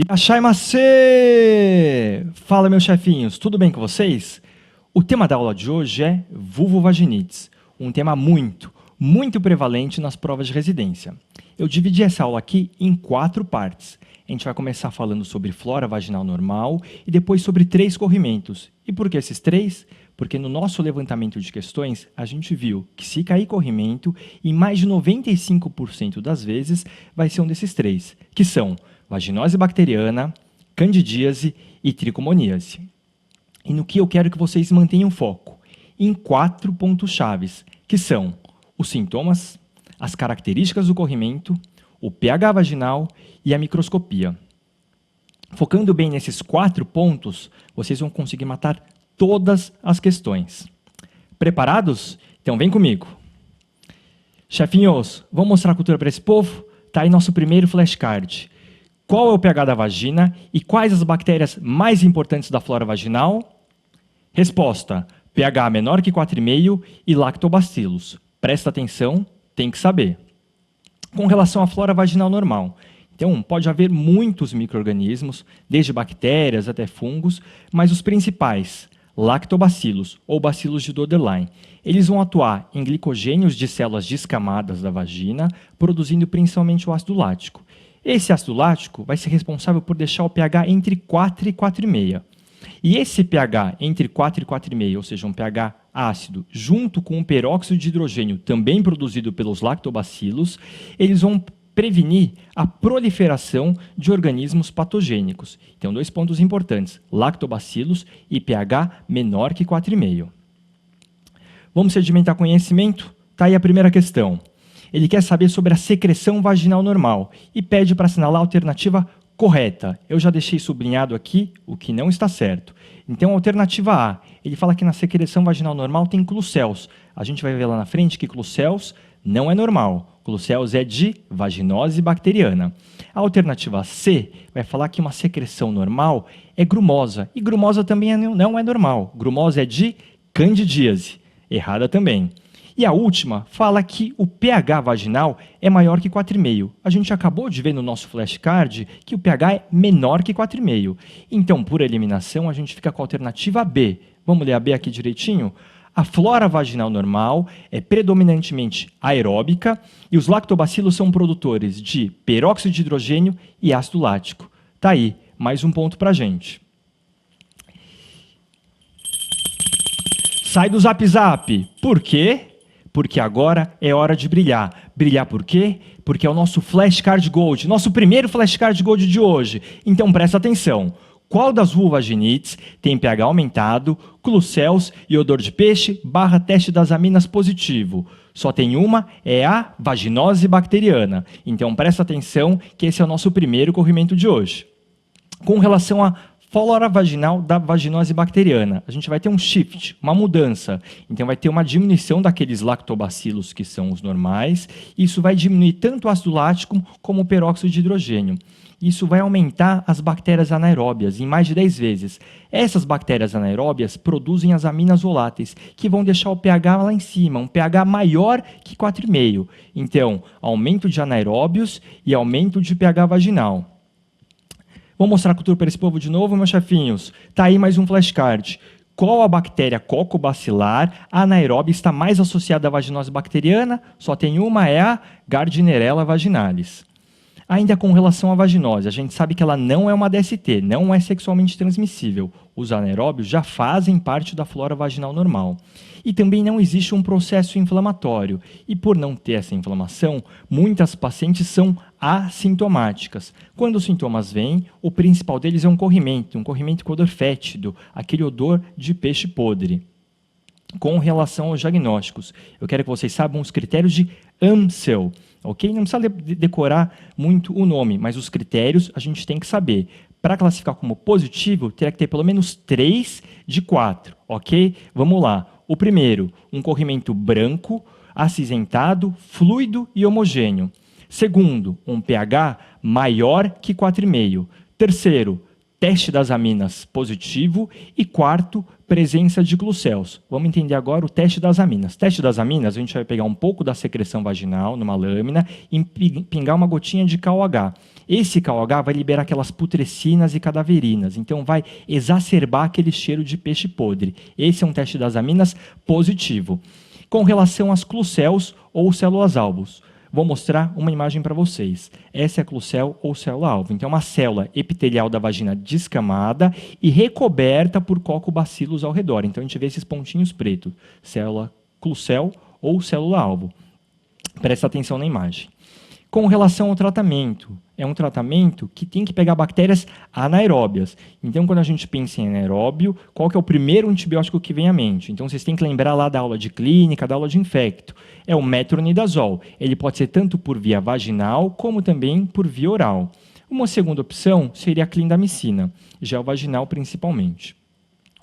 Irachai-masu! Fala, meus chefinhos, tudo bem com vocês? O tema da aula de hoje é vulvovaginites, um tema muito prevalente nas provas de residência. Eu dividi essa aula aqui em 4 partes. A gente vai começar falando sobre flora vaginal normal e depois sobre 3 corrimentos. E por que esses 3? Porque no nosso levantamento de questões, a gente viu que se cair corrimento, em mais de 95% das vezes, vai ser um desses 3, que são vaginose bacteriana, candidíase e tricomoníase. E no que eu quero que vocês mantenham foco? Em 4 pontos chaves, que são os sintomas, as características do corrimento, o pH vaginal e a microscopia. Focando bem nesses 4 pontos, vocês vão conseguir matar todas as questões. Preparados? Então vem comigo. Chefinhos, vamos mostrar a cultura para esse povo? Tá aí nosso primeiro flashcard. Qual é o pH da vagina e quais as bactérias mais importantes da flora vaginal? Resposta: pH menor que 4,5 e lactobacillus. Presta atenção, tem que saber. Com relação à flora vaginal normal, então pode haver muitos micro-organismos, desde bactérias até fungos, mas os principais, lactobacillus ou bacilos de Doederlein, eles vão atuar em glicogênios de células descamadas da vagina, produzindo principalmente o ácido lático. Esse ácido lático vai ser responsável por deixar o pH entre 4 e 4,5. E esse pH entre 4 e 4,5, ou seja, um pH ácido, junto com o peróxido de hidrogênio, também produzido pelos lactobacilos, eles vão prevenir a proliferação de organismos patogênicos. Então, 2 pontos importantes, lactobacilos e pH menor que 4,5. Vamos sedimentar conhecimento? Tá aí a primeira questão. Ele quer saber sobre a secreção vaginal normal e pede para assinalar a alternativa correta. Eu já deixei sublinhado aqui o que não está certo. Então, a alternativa A, ele fala que na secreção vaginal normal tem Klucels. A gente vai ver lá na frente que Klucels não é normal. Klucels é de vaginose bacteriana. A alternativa C vai falar que uma secreção normal é grumosa. E grumosa também não é normal. Grumosa é de candidíase. Errada também. E a última fala que o pH vaginal é maior que 4,5. A gente acabou de ver no nosso flashcard que o pH é menor que 4,5. Então, por eliminação, a gente fica com a alternativa B. Vamos ler a B aqui direitinho? A flora vaginal normal é predominantemente aeróbica e os lactobacilos são produtores de peróxido de hidrogênio e ácido lático. Tá aí, mais um ponto para a gente. Sai do Zap Zap. Por quê? Porque agora é hora de brilhar. Brilhar por quê? Porque é o nosso Flashcard Gold, nosso primeiro Flashcard Gold de hoje. Então presta atenção. Qual das vulvaginites tem pH aumentado, Klucels e odor de peixe / teste das aminas positivo? Só tem uma, é a vaginose bacteriana. Então presta atenção que esse é o nosso primeiro corrimento de hoje. Com relação à flora vaginal da vaginose bacteriana, a gente vai ter um shift, uma mudança. Então, vai ter uma diminuição daqueles lactobacilos que são os normais. Isso vai diminuir tanto o ácido lático como o peróxido de hidrogênio. Isso vai aumentar as bactérias anaeróbias em mais de 10 vezes. Essas bactérias anaeróbias produzem as aminas voláteis, que vão deixar o pH lá em cima, um pH maior que 4,5. Então, aumento de anaeróbios e aumento de pH vaginal. Vou mostrar a cultura para esse povo de novo, meus chefinhos. Tá aí mais um flashcard. Qual a bactéria cocobacilar anaeróbia está mais associada à vaginose bacteriana? Só tem uma, é a Gardnerella vaginalis. Ainda com relação à vaginose, a gente sabe que ela não é uma DST, não é sexualmente transmissível. Os anaeróbios já fazem parte da flora vaginal normal. E também não existe um processo inflamatório. E por não ter essa inflamação, muitas pacientes são assintomáticas. Quando os sintomas vêm, o principal deles é um corrimento com odor fétido, aquele odor de peixe podre. Com relação aos diagnósticos, eu quero que vocês saibam os critérios de Amsel. Ok? Não precisa decorar muito o nome, mas os critérios a gente tem que saber. Para classificar como positivo, teria que ter pelo menos 3 de 4. Ok? Vamos lá. O primeiro, um corrimento branco, acinzentado, fluido e homogêneo. Segundo, um pH maior que 4,5. Terceiro, teste das aminas positivo e quarto, presença de glucéus. Vamos entender agora o teste das aminas. Teste das aminas, a gente vai pegar um pouco da secreção vaginal numa lâmina e pingar uma gotinha de KOH. Esse KOH vai liberar aquelas putrecinas e cadaverinas, então vai exacerbar aquele cheiro de peixe podre. Esse é um teste das aminas positivo. Com relação às clucéus ou células-alvos, vou mostrar uma imagem para vocês. Essa é a clucel ou célula-alvo. Então, é uma célula epitelial da vagina descamada e recoberta por cocobacilos ao redor. Então, a gente vê esses pontinhos pretos. Célula clucel ou célula-alvo. Presta atenção na imagem. Com relação ao tratamento, é um tratamento que tem que pegar bactérias anaeróbias. Então, quando a gente pensa em anaeróbio, qual que é o primeiro antibiótico que vem à mente? Então, vocês têm que lembrar lá da aula de clínica, da aula de infecto. É o metronidazol. Ele pode ser tanto por via vaginal, como também por via oral. Uma segunda opção seria a clindamicina, gel vaginal principalmente.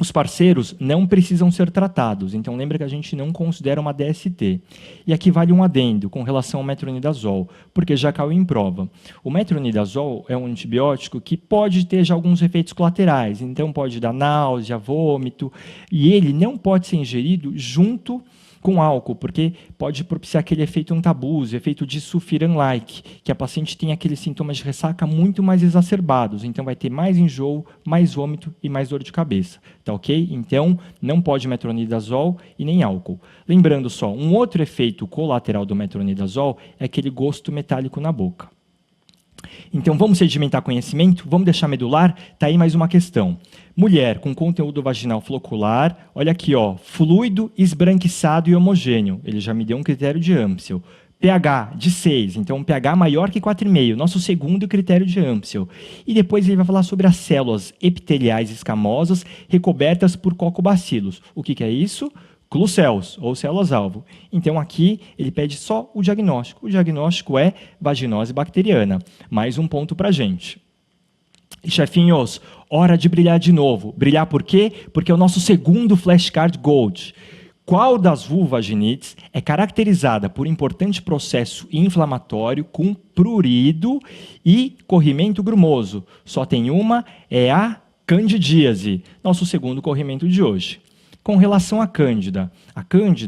Os parceiros não precisam ser tratados, então lembra que a gente não considera uma DST. E aqui vale um adendo com relação ao metronidazol, porque já caiu em prova. O metronidazol é um antibiótico que pode ter já alguns efeitos colaterais, então pode dar náusea, vômito, e ele não pode ser ingerido junto com álcool, porque pode propiciar aquele efeito antabuse, efeito de sulfiram-like, que a paciente tem aqueles sintomas de ressaca muito mais exacerbados, então vai ter mais enjoo, mais vômito e mais dor de cabeça, tá ok? Então, não pode metronidazol e nem álcool. Lembrando só, um outro efeito colateral do metronidazol é aquele gosto metálico na boca. Então, vamos sedimentar conhecimento? Vamos deixar medular? Está aí mais uma questão. Mulher com conteúdo vaginal flocular, olha aqui, ó, fluido, esbranquiçado e homogêneo. Ele já me deu um critério de Amsel. pH de 6, então um pH maior que 4,5, nosso segundo critério de Amsel. E depois ele vai falar sobre as células epiteliais escamosas recobertas por cocobacilos. O que é isso? Clucéus, ou células-alvo. Então, aqui, ele pede só o diagnóstico. O diagnóstico é vaginose bacteriana. Mais um ponto para a gente. E, chefinhos, hora de brilhar de novo. Brilhar por quê? Porque é o nosso segundo flashcard Gold. Qual das vulvaginites é caracterizada por importante processo inflamatório com prurido e corrimento grumoso? Só tem uma, é a candidíase, nosso segundo corrimento de hoje. Com relação à cândida,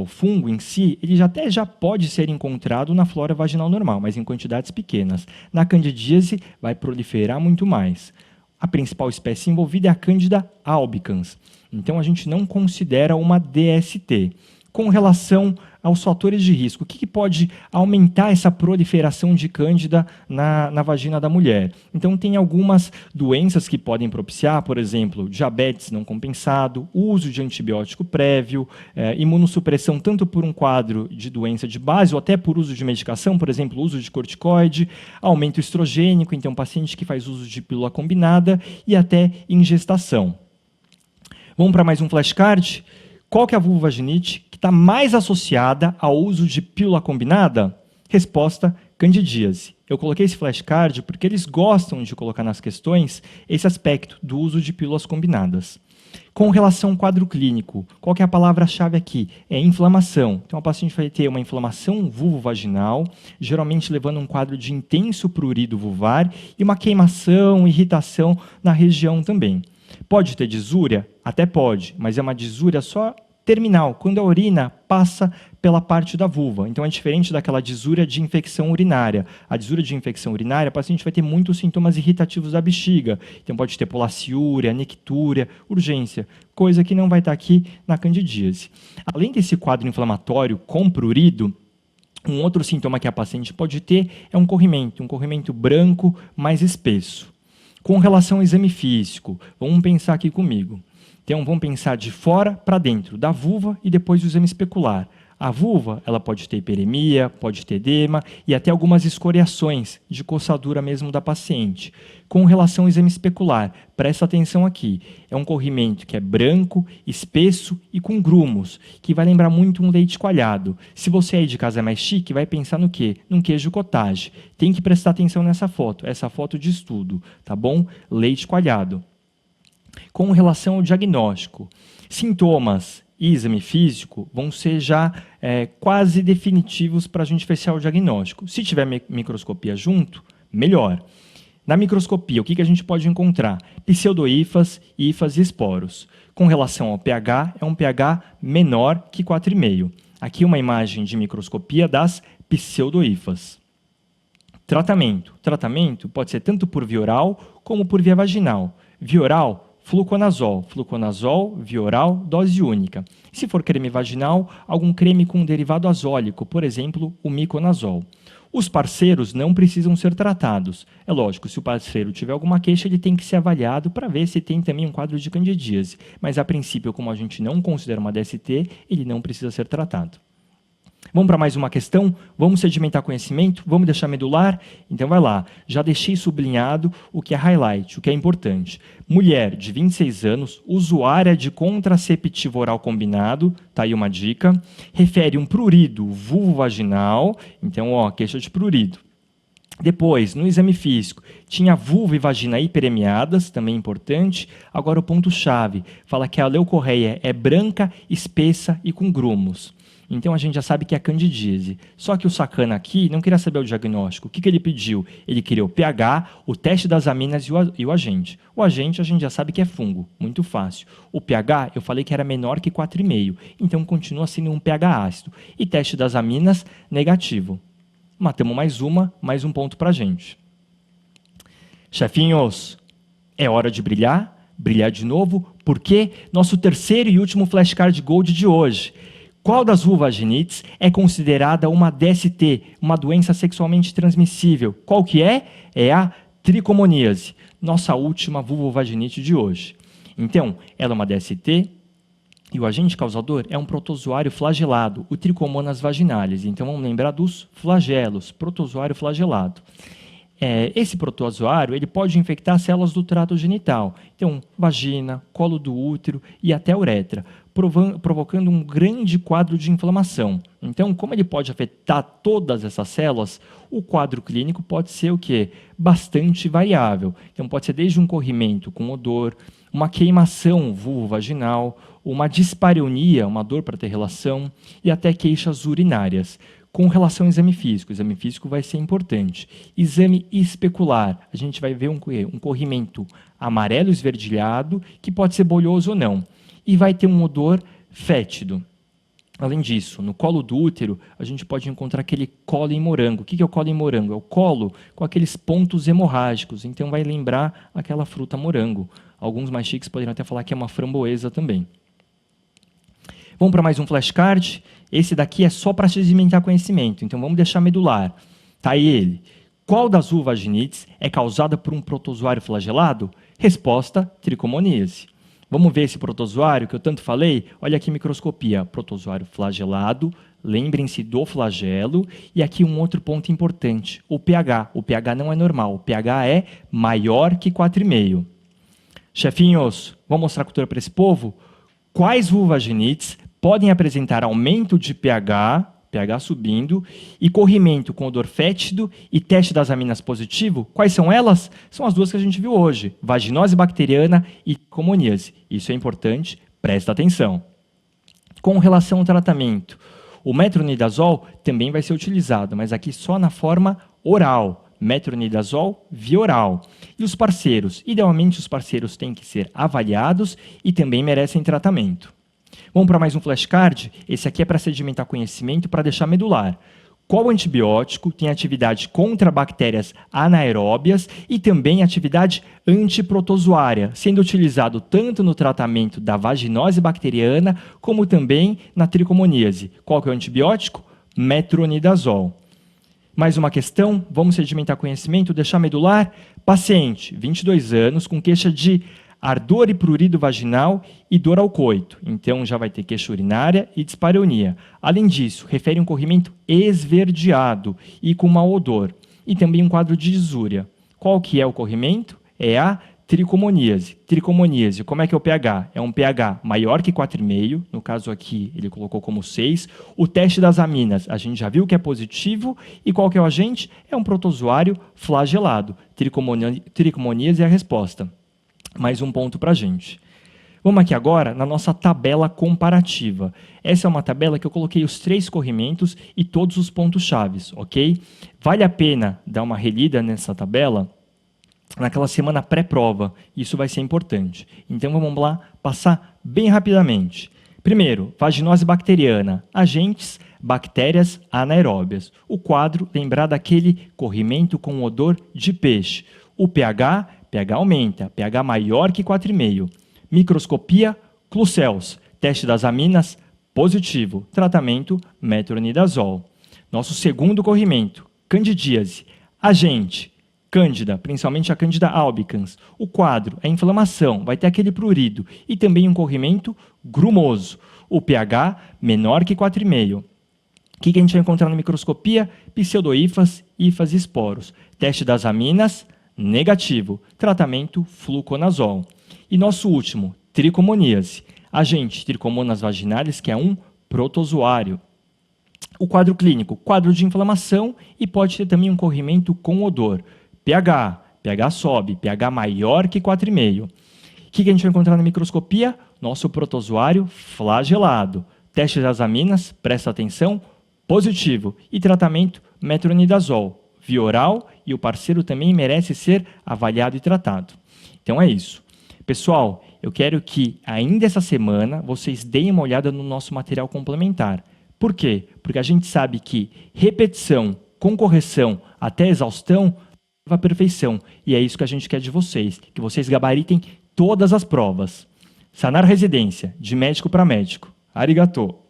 o fungo em si, ele já pode ser encontrado na flora vaginal normal, mas em quantidades pequenas. Na candidíase, vai proliferar muito mais. A principal espécie envolvida é a Candida albicans. Então, a gente não considera uma DST. Com relação aos fatores de risco, o que pode aumentar essa proliferação de cândida na vagina da mulher? Então, tem algumas doenças que podem propiciar, por exemplo, diabetes não compensado, uso de antibiótico prévio, imunossupressão tanto por um quadro de doença de base ou até por uso de medicação, por exemplo, uso de corticoide, aumento estrogênico, então paciente que faz uso de pílula combinada e até ingestação. Vamos para mais um flashcard? Qual que é a vulvovaginite que está mais associada ao uso de pílula combinada? Resposta, candidíase. Eu coloquei esse flashcard porque eles gostam de colocar nas questões esse aspecto do uso de pílulas combinadas. Com relação ao quadro clínico, qual que é a palavra-chave aqui? É inflamação. Então, a paciente vai ter uma inflamação vulvovaginal, geralmente levando a um quadro de intenso prurido vulvar e uma queimação, irritação na região também. Pode ter disúria? Até pode, mas é uma disúria só terminal, quando a urina passa pela parte da vulva. Então, é diferente daquela disúria de infecção urinária. A disúria de infecção urinária, a paciente vai ter muitos sintomas irritativos da bexiga. Então, pode ter polaciúria, nectúria, urgência, coisa que não vai estar aqui na candidíase. Além desse quadro inflamatório com prurido, um outro sintoma que a paciente pode ter é um corrimento branco mais espesso. Com relação ao exame físico, vamos pensar aqui comigo. Então, vamos pensar de fora para dentro, da vulva e depois do exame especular. A vulva, ela pode ter hiperemia, pode ter edema e até algumas escoriações de coçadura mesmo da paciente. Com relação ao exame especular, presta atenção aqui. É um corrimento que é branco, espesso e com grumos, que vai lembrar muito um leite coalhado. Se você aí de casa é mais chique, vai pensar no quê? Num queijo cottage. Tem que prestar atenção nessa foto, essa foto de estudo, tá bom? Leite coalhado. Com relação ao diagnóstico, sintomas e exame físico vão ser já quase definitivos para a gente fechar o diagnóstico. Se tiver microscopia junto, melhor. Na microscopia, o que a gente pode encontrar? Pseudohifas, hifas e esporos. Com relação ao pH, é um pH menor que 4,5. Aqui uma imagem de microscopia das pseudohifas. Tratamento. Tratamento pode ser tanto por via oral como por via vaginal. Via oral, fluconazol. Fluconazol, via oral, dose única. Se for creme vaginal, algum creme com derivado azólico, por exemplo, o miconazol. Os parceiros não precisam ser tratados. É lógico, se o parceiro tiver alguma queixa, ele tem que ser avaliado para ver se tem também um quadro de candidíase. Mas, a princípio, como a gente não considera uma DST, ele não precisa ser tratado. Vamos para mais uma questão? Vamos sedimentar conhecimento? Vamos deixar medular? Então, vai lá. Já deixei sublinhado o que é highlight, o que é importante. Mulher de 26 anos, usuária de contraceptivo oral combinado, tá aí uma dica. Refere um prurido vulvovaginal, então, ó, queixa de prurido. Depois, no exame físico, tinha vulva e vagina hiperemiadas, também importante. Agora, o ponto-chave, fala que a leucorreia é branca, espessa e com grumos. Então, a gente já sabe que é candidíase. Só que o sacana aqui não queria saber o diagnóstico. O que ele pediu? Ele queria o pH, o teste das aminas e o agente. O agente, a gente já sabe que é fungo. Muito fácil. O pH, eu falei que era menor que 4,5. Então, continua sendo um pH ácido. E teste das aminas, negativo. Matamos mais um ponto para a gente. Chefinhos, é hora de brilhar de novo, porque nosso terceiro e último flashcard Gold de hoje. Qual das vulvaginites é considerada uma DST, uma doença sexualmente transmissível? Qual que é? É a tricomoníase, nossa última vulvovaginite de hoje. Então, ela é uma DST e o agente causador é um protozoário flagelado, o Trichomonas vaginalis. Então, vamos lembrar dos flagelos, protozoário flagelado. Esse protozoário ele pode infectar células do trato genital, então vagina, colo do útero e até uretra, provocando um grande quadro de inflamação. Então, como ele pode afetar todas essas células, o quadro clínico pode ser o quê? Bastante variável. Então, pode ser desde um corrimento com odor, uma queimação vulvovaginal, uma dispareunia, uma dor para ter relação, e até queixas urinárias. Com relação ao exame físico, o exame físico vai ser importante. Exame especular, a gente vai ver um corrimento amarelo esverdilhado, que pode ser bolhoso ou não. E vai ter um odor fétido. Além disso, no colo do útero, a gente pode encontrar aquele colo em morango. O que é o colo em morango? É o colo com aqueles pontos hemorrágicos. Então, vai lembrar aquela fruta morango. Alguns mais chiques poderiam até falar que é uma framboesa também. Vamos para mais um flashcard. Esse daqui é só para sedimentar conhecimento, então vamos deixar medular. Tá aí ele. Qual das vulvaginites é causada por um protozoário flagelado? Resposta, tricomoníase. Vamos ver esse protozoário que eu tanto falei? Olha aqui microscopia, protozoário flagelado, lembrem-se do flagelo. E aqui um outro ponto importante, o pH. O pH não é normal, o pH é maior que 4,5. Chefinhos, vamos mostrar a cultura para esse povo? Quais vulvaginites podem apresentar aumento de pH subindo, e corrimento com odor fétido e teste das aminas positivo? Quais são elas? São as duas que a gente viu hoje, vaginose bacteriana e tricomoníase. Isso é importante, presta atenção. Com relação ao tratamento, o metronidazol também vai ser utilizado, mas aqui só na forma oral. Metronidazol via oral. E os parceiros? Idealmente, os parceiros têm que ser avaliados e também merecem tratamento. Vamos para mais um flashcard? Esse aqui é para sedimentar conhecimento, para deixar medular. Qual antibiótico tem atividade contra bactérias anaeróbias e também atividade antiprotozoária, sendo utilizado tanto no tratamento da vaginose bacteriana como também na tricomoníase? Qual que é o antibiótico? Metronidazol. Mais uma questão, vamos sedimentar conhecimento, deixar medular. Paciente, 22 anos, com queixa de ardor e prurido vaginal e dor ao coito. Então, já vai ter queixa urinária e dispareunia. Além disso, refere um corrimento esverdeado e com mau odor. E também um quadro de disúria. Qual que é o corrimento? É a tricomoníase. Tricomoníase, como é que é o pH? É um pH maior que 4,5, no caso aqui ele colocou como 6. O teste das aminas, a gente já viu que é positivo. E qual que é o agente? É um protozoário flagelado. Tricomoníase é a resposta. Mais um ponto para a gente. Vamos aqui agora na nossa tabela comparativa. Essa é uma tabela que eu coloquei os 3 corrimentos e todos os pontos chaves, ok? Vale a pena dar uma relida nessa tabela? naquela semana pré-prova. Isso vai ser importante. Então, vamos lá passar bem rapidamente. Primeiro, vaginose bacteriana, agentes, bactérias anaeróbias. O quadro, lembrar daquele corrimento com odor de peixe. O pH aumenta, pH maior que 4,5. Microscopia, Klucels. Teste das aminas, positivo. Tratamento, metronidazol. Nosso segundo corrimento, candidíase. Agente, Cândida, principalmente a Cândida albicans. O quadro é inflamação, vai ter aquele prurido e também um corrimento grumoso. O pH menor que 4,5. O que a gente vai encontrar na microscopia? Pseudohifas, hifas e esporos. Teste das aminas, negativo. Tratamento, fluconazol. E nosso último, tricomoníase. Agente, tricomonas vaginalis, que é um protozoário. O quadro clínico, quadro de inflamação e pode ter também um corrimento com odor. pH sobe, pH maior que 4,5. O que a gente vai encontrar na microscopia? Nosso protozoário flagelado. Teste das aminas, presta atenção, positivo. E tratamento, metronidazol, via oral, e o parceiro também merece ser avaliado e tratado. Então é isso. Pessoal, eu quero que ainda essa semana vocês deem uma olhada no nosso material complementar. Por quê? Porque a gente sabe que repetição com correção até exaustão leva à perfeição. E é isso que a gente quer de vocês, que vocês gabaritem todas as provas. Sanar residência, de médico para médico. Arigatô!